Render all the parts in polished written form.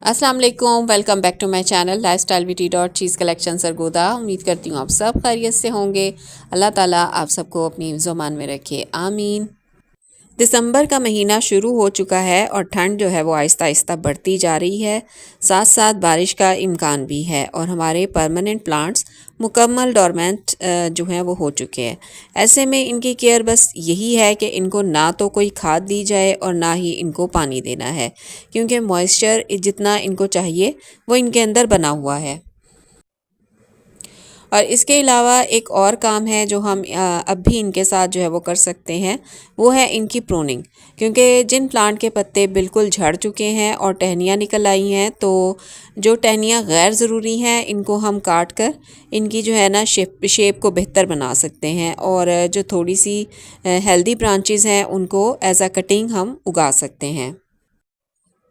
अस्सलाम वालेकुम, welcome back to my channel lifestyle beauty dot चीज़ कलेक्शन सरगोदा। उम्मीद करती हूँ आप सब खैरियत से होंगे। अल्लाह ताला आप सबको अपनी ज़ुबान में रखे, आमीन। दिसंबर का महीना शुरू हो चुका है और ठंड जो है वो आहिस्ता आहिस्ता बढ़ती जा रही है। साथ साथ बारिश का इम्कान भी है और हमारे परमानेंट प्लांट्स मुकम्मल डोरमेंट जो हैं वो हो चुके हैं। ऐसे में इनकी केयर बस यही है कि इनको ना तो कोई खाद दी जाए और ना ही इनको पानी देना है, क्योंकि मॉइस्चर जितना इनको चाहिए वो इनके अंदर बना हुआ है। और इसके अलावा एक और काम है जो हम अब भी इनके साथ जो है वो कर सकते हैं, वो है इनकी प्रूनिंग। क्योंकि जिन प्लांट के पत्ते बिल्कुल झड़ चुके हैं और टहनियाँ निकल आई हैं, तो जो टहनियाँ गैर ज़रूरी हैं इनको हम काट कर इनकी जो है ना शेप को बेहतर बना सकते हैं, और जो थोड़ी सी हेल्दी ब्रांचेस हैं उनको एज अ कटिंग हम उगा सकते हैं।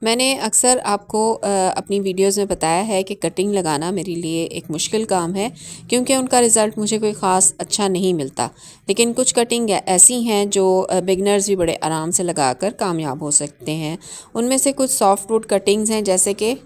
मैंने अक्सर आपको अपनी वीडियोज़ में बताया है कि कटिंग लगाना मेरे लिए एक मुश्किल काम है, क्योंकि उनका रिज़ल्ट मुझे कोई ख़ास अच्छा नहीं मिलता। लेकिन कुछ कटिंग ऐसी हैं जो बिगनर्स भी बड़े आराम से लगाकर कामयाब हो सकते हैं। उनमें से कुछ सॉफ्ट वुड कटिंग्स हैं, जैसे कि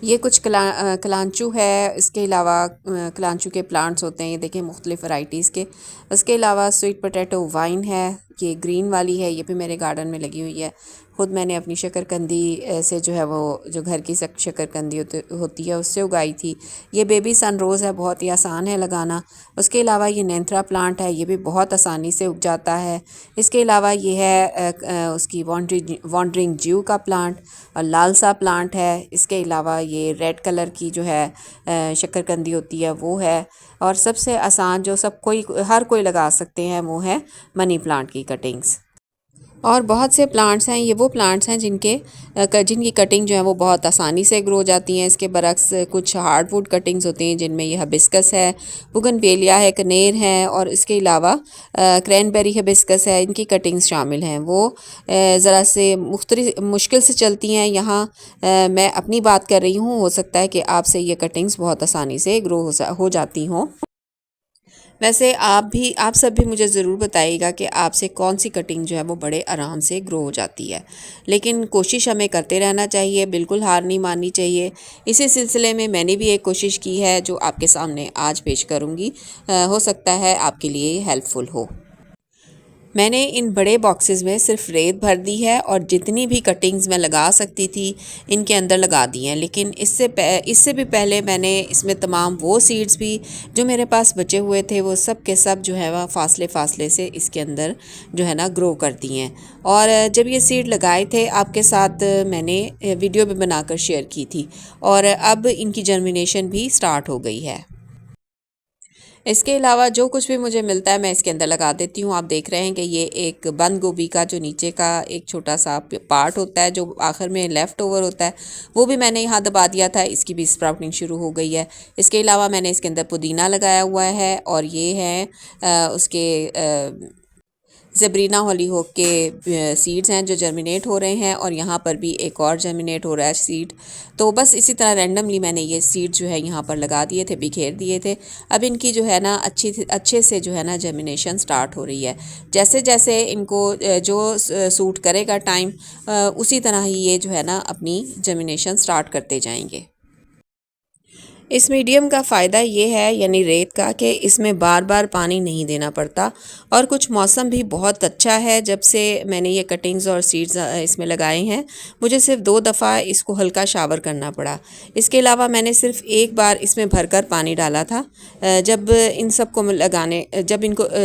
ये कुछ कलांचू है। इसके अलावा कलांचू के प्लांट्स होते हैं, ये देखें मुख्तलिफ़ वैरायटीज़ के। उसके अलावा स्वीट पोटैटो वाइन है, ये ग्रीन वाली है, ये भी मेरे गार्डन में लगी हुई है। ख़ुद मैंने अपनी शकरकंदी से जो है वो जो घर की शकरकंदी होती है उससे उगाई थी। ये बेबी सन रोज़ है, बहुत ही आसान है लगाना। उसके अलावा ये नेंथरा प्लांट है, ये भी बहुत आसानी से उग जाता है। इसके अलावा ये है उसकी वॉन्डरिंग ज्यू का प्लांट और लाल सा प्लांट है। इसके अलावा ये रेड कलर की जो है शकरकंदी होती है वो है। और सबसे आसान जो हर कोई लगा सकते हैं वो है मनी प्लांट की कटिंग्स। और बहुत से प्लांट्स हैं, ये वो प्लांट्स हैं जिनकी कटिंग जो है वो बहुत आसानी से ग्रो जाती हैं। इसके बरक्स कुछ हार्डवुड कटिंग्स होती हैं, जिनमें ये हिबिस्कस है, बुगनवेलिया है, कनेर है, और इसके अलावा क्रैनबेरी हिबिस्कस है। इनकी कटिंग्स शामिल हैं। वो ज़रा से मुश्किल से चलती हैं। यहाँ मैं अपनी बात कर रही हूँ, हो सकता है कि आपसे ये कटिंग्स बहुत आसानी से ग्रो हो जाती हों। वैसे आप सब भी मुझे ज़रूर बताइएगा कि आपसे कौन सी कटिंग जो है वो बड़े आराम से ग्रो हो जाती है। लेकिन कोशिश हमें करते रहना चाहिए, बिल्कुल हार नहीं माननी चाहिए। इसी सिलसिले में मैंने भी एक कोशिश की है जो आपके सामने आज पेश करूँगी। हो सकता है आपके लिए हेल्पफुल हो। मैंने इन बड़े बॉक्सेस में सिर्फ रेत भर दी है और जितनी भी कटिंग्स मैं लगा सकती थी इनके अंदर लगा दी हैं। लेकिन इससे भी पहले मैंने इसमें तमाम वो सीड्स भी जो मेरे पास बचे हुए थे वो सब के सब जो है वह फासले फासले से इसके अंदर जो है ना ग्रो कर दी हैं। और जब ये सीड लगाए थे आपके साथ मैंने वीडियो भी बनाकर शेयर की थी, और अब इनकी जर्मिनेशन भी स्टार्ट हो गई है। इसके अलावा जो कुछ भी मुझे मिलता है मैं इसके अंदर लगा देती हूँ। आप देख रहे हैं कि ये एक बंद गोभी का जो नीचे का एक छोटा सा पार्ट होता है, जो आखिर में लेफ़्ट ओवर होता है, वो भी मैंने यहाँ दबा दिया था। इसकी भी स्प्राउटिंग शुरू हो गई है। इसके अलावा मैंने इसके अंदर पुदीना लगाया हुआ है, और ये है उसके ज़ेबरीना हॉलीहोक के सीड्स हैं जो जर्मिनेट हो रहे हैं, और यहाँ पर भी एक और जर्मिनेट हो रहा है सीड। तो बस इसी तरह रैंडमली मैंने ये सीड जो है यहाँ पर लगा दिए थे, बिखेर दिए थे। अब इनकी जो है ना अच्छे से जो है ना जर्मिनेशन स्टार्ट हो रही है। जैसे जैसे इनको जो सूट करेगा टाइम, उसी तरह ही ये जो है ना अपनी जर्मिनेशन स्टार्ट करते जाएंगे। इस मीडियम का फ़ायदा ये है, यानी रेत का, कि इसमें बार बार पानी नहीं देना पड़ता। और कुछ मौसम भी बहुत अच्छा है। जब से मैंने ये कटिंग्स और सीड्स इसमें लगाए हैं, मुझे सिर्फ 2 दफ़ा इसको हल्का शावर करना पड़ा। इसके अलावा मैंने सिर्फ एक बार इसमें भरकर पानी डाला था, जब इनको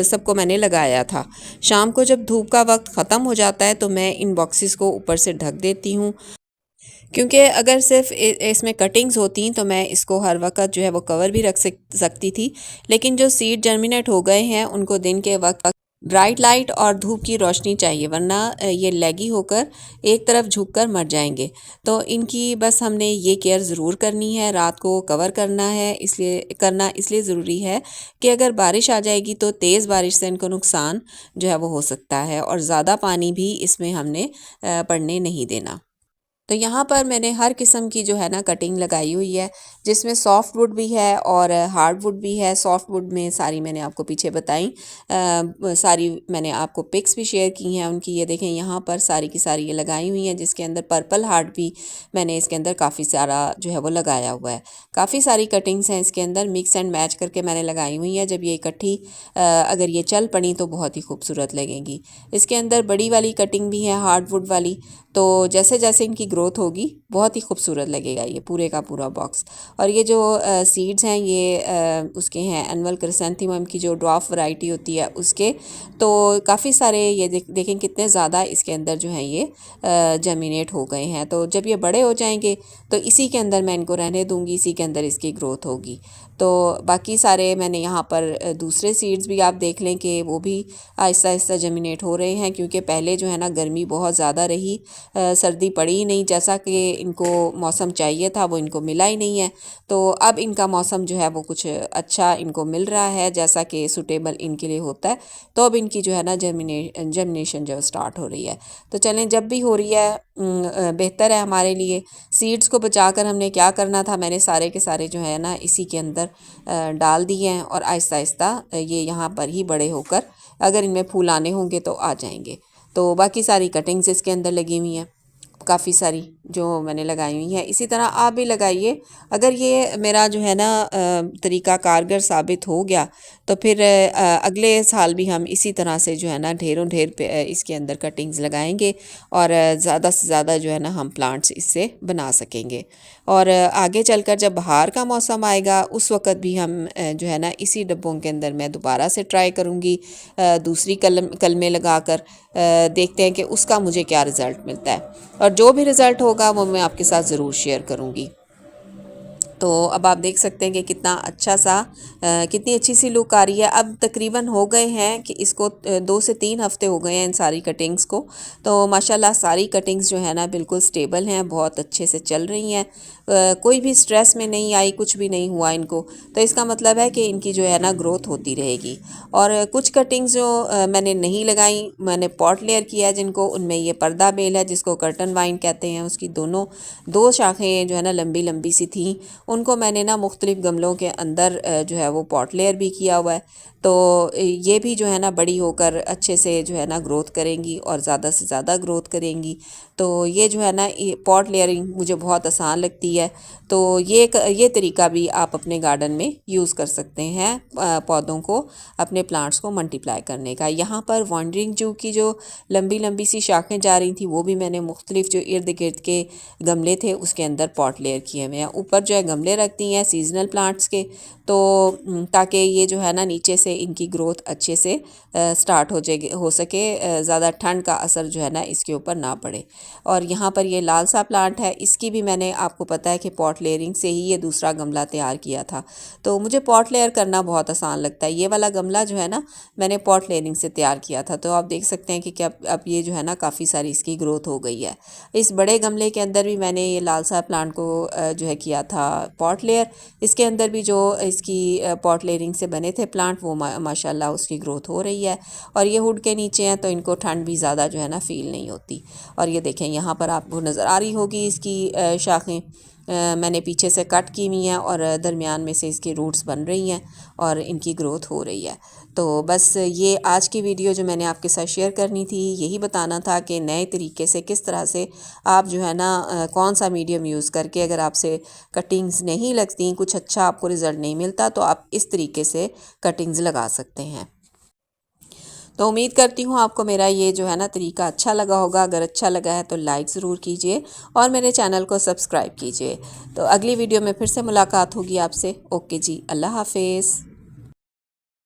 सबको मैंने लगाया था। शाम को जब धूप का वक्त ख़त्म हो जाता है तो मैं इन बॉक्सेस को ऊपर से ढक देती हूँ, क्योंकि अगर सिर्फ इसमें कटिंग्स होती तो मैं इसको हर वक्त जो है वो कवर भी रख सकती थी। लेकिन जो सीड जर्मिनेट हो गए हैं उनको दिन के वक्त ब्राइट लाइट और धूप की रोशनी चाहिए, वरना ये लैगी होकर एक तरफ झुककर मर जाएंगे। तो इनकी बस हमने ये केयर ज़रूर करनी है, रात को कवर इसलिए ज़रूरी है कि अगर बारिश आ जाएगी तो तेज़ बारिश से इनको नुकसान जो है वो हो सकता है, और ज़्यादा पानी भी इसमें हमने पड़ने नहीं देना। तो यहाँ पर मैंने हर किस्म की जो है ना कटिंग लगाई हुई है, जिसमें सॉफ्ट वुड भी है और हार्ड वुड भी है। सॉफ्ट वुड में सारी मैंने आपको पीछे बताई, सारी मैंने आपको पिक्स भी शेयर की हैं उनकी। ये देखें यहाँ पर सारी की सारी ये लगाई हुई हैं, जिसके अंदर पर्पल हार्ट भी मैंने इसके अंदर काफ़ी सारा जो है वो लगाया हुआ है। काफ़ी सारी कटिंग्स हैं इसके अंदर, मिक्स एंड मैच करके मैंने लगाई हुई हैं। जब ये इकट्ठी अगर ये चल पड़ी तो बहुत ही खूबसूरत लगेंगी। इसके अंदर बड़ी वाली कटिंग भी है, हार्ड वुड वाली, तो जैसे जैसे इनकी ग्रोथ होगी बहुत ही खूबसूरत लगेगा ये पूरे का पूरा बॉक्स। और ये जो सीड्स हैं ये उसके हैं एनुअल क्रिसेंथेमम की जो ड्वार्फ वैरायटी होती है उसके। तो काफ़ी सारे ये देखें कितने ज़्यादा इसके अंदर जो हैं ये जर्मिनेट हो गए हैं। तो जब ये बड़े हो जाएंगे तो इसी के अंदर मैं इनको रहने दूंगी, इसी के अंदर इसकी ग्रोथ होगी। तो बाकी सारे मैंने यहाँ पर दूसरे सीड्स भी आप देख लें कि वो भी आहिस्ता आहिस्ता जर्मिनेट हो रहे हैं, क्योंकि पहले जो है ना गर्मी बहुत ज़्यादा रही, सर्दी पड़ी ही नहीं, जैसा कि इनको मौसम चाहिए था वो इनको मिला ही नहीं है। तो अब इनका मौसम जो है वो कुछ अच्छा इनको मिल रहा है, जैसा कि सूटेबल इनके लिए होता है। तो अब इनकी जो है ना जर्मिनेशन जो स्टार्ट हो रही है। तो चलें, जब भी हो रही है बेहतर है हमारे लिए। सीड्स को बचाकर हमने क्या करना था, मैंने सारे के सारे जो है ना इसी के अंदर डाल दिए हैं और आहिस्ता आहिस्ता ये यहाँ पर ही बड़े होकर अगर इनमें फूल आने होंगे तो आ जाएंगे। तो बाकी सारी कटिंग्स इसके अंदर लगी हुई हैं, काफ़ी सारी जो मैंने लगाई हुई हैं। इसी तरह आप भी लगाइए। अगर ये मेरा जो है ना तरीका कारगर साबित हो गया तो फिर अगले साल भी हम इसी तरह से जो है ना ढेरों ढेर पे इसके अंदर कटिंग्स लगाएंगे और ज़्यादा से ज़्यादा जो है ना हम प्लांट्स इससे बना सकेंगे। और आगे चलकर जब बाहर का मौसम आएगा उस वक़्त भी हम जो है ना इसी डब्बों के अंदर मैं दोबारा से ट्राई करूँगी, दूसरी कलमें लगाकर देखते हैं कि उसका मुझे क्या रिज़ल्ट मिलता है। और जो भी रिज़ल्ट होगा वो मैं आपके साथ ज़रूर शेयर करूँगी। तो अब आप देख सकते हैं कि कितना अच्छा सा कितनी अच्छी सी लुक आ रही है। अब तकरीबन हो गए हैं कि इसको 2 से 3 हफ़्ते हो गए हैं इन सारी कटिंग्स को। तो माशाल्लाह सारी कटिंग्स जो है ना बिल्कुल स्टेबल हैं, बहुत अच्छे से चल रही हैं। कोई भी स्ट्रेस में नहीं आई, कुछ भी नहीं हुआ इनको। तो इसका मतलब है कि इनकी जो है ना ग्रोथ होती रहेगी। और कुछ कटिंग्स जो मैंने नहीं लगाई, मैंने पॉट लेयर किया है जिनको, उनमें ये पर्दा बेल है जिसको कर्टन वाइन कहते हैं, उसकी दोनों 2 शाखें जो है ना लंबी लंबी सी थी, उनको मैंने ना मुख्तलिफ़ गमलों के अंदर जो है वो पॉट लेयर भी किया हुआ है। तो ये भी जो है ना बड़ी होकर अच्छे से जो है ना ग्रोथ करेंगी और ज़्यादा से ज़्यादा ग्रोथ करेंगी। तो ये जो है ना ये पॉट लेयरिंग मुझे बहुत आसान लगती है। तो ये तरीका भी आप अपने गार्डन में यूज़ कर सकते हैं पौधों को, अपने प्लांट्स को मल्टीप्लाई करने का। यहाँ पर वॉन्डरिंग जू की जो लंबी लंबी सी शाखें जा रही थी वो भी मैंने मुख्तलिफ़ जो इर्द गिर्द के गमले थे उसके अंदर पॉट लेयर किए हुए हैं। ऊपर जो है गमले रखती हैं सीजनल प्लांट्स के, तो ताकि ये जो है ना नीचे से इनकी ग्रोथ अच्छे से स्टार्ट हो सके, ज़्यादा ठंड का असर जो है ना इसके ऊपर ना पड़े। और यहाँ पर ये लाल सा प्लांट है, इसकी भी मैंने आपको पता है कि पॉट लेयरिंग से ही ये दूसरा गमला तैयार किया था। तो मुझे पॉट लेयर करना बहुत आसान लगता है। ये वाला गमला जो है ना मैंने पॉट लेयरिंग से तैयार किया था। तो आप देख सकते हैं कि क्या अब ये जो है ना काफ़ी सारी इसकी ग्रोथ हो गई है। इस बड़े गमले के अंदर भी मैंने ये लाल सा प्लांट को जो है किया था पॉट लेयर। इसके अंदर भी जो इसकी पॉट लेयरिंग से बने थे प्लांट वो माशाल्लाह उसकी ग्रोथ हो रही है। और ये हुड के नीचे हैं तो इनको ठंड भी ज़्यादा जो है ना फ़ील नहीं होती। और ये देखें यहाँ पर आपको नज़र आ रही होगी इसकी शाखें मैंने पीछे से कट की हुई हैं और दरमियान में से इसकी रूट्स बन रही हैं और इनकी ग्रोथ हो रही है। तो बस ये आज की वीडियो जो मैंने आपके साथ शेयर करनी थी, यही बताना था कि नए तरीके से किस तरह से आप जो है ना कौन सा मीडियम यूज़ करके, अगर आपसे कटिंग्स नहीं लगती, कुछ अच्छा आपको रिज़ल्ट नहीं मिलता, तो आप इस तरीके से कटिंग्स लगा सकते हैं। तो उम्मीद करती हूँ आपको मेरा ये जो है ना तरीका अच्छा लगा होगा। अगर अच्छा लगा है तो लाइक ज़रूर कीजिए और मेरे चैनल को सब्सक्राइब कीजिए। तो अगली वीडियो में फिर से मुलाकात होगी आपसे। ओके जी, अल्लाह हाफिज़।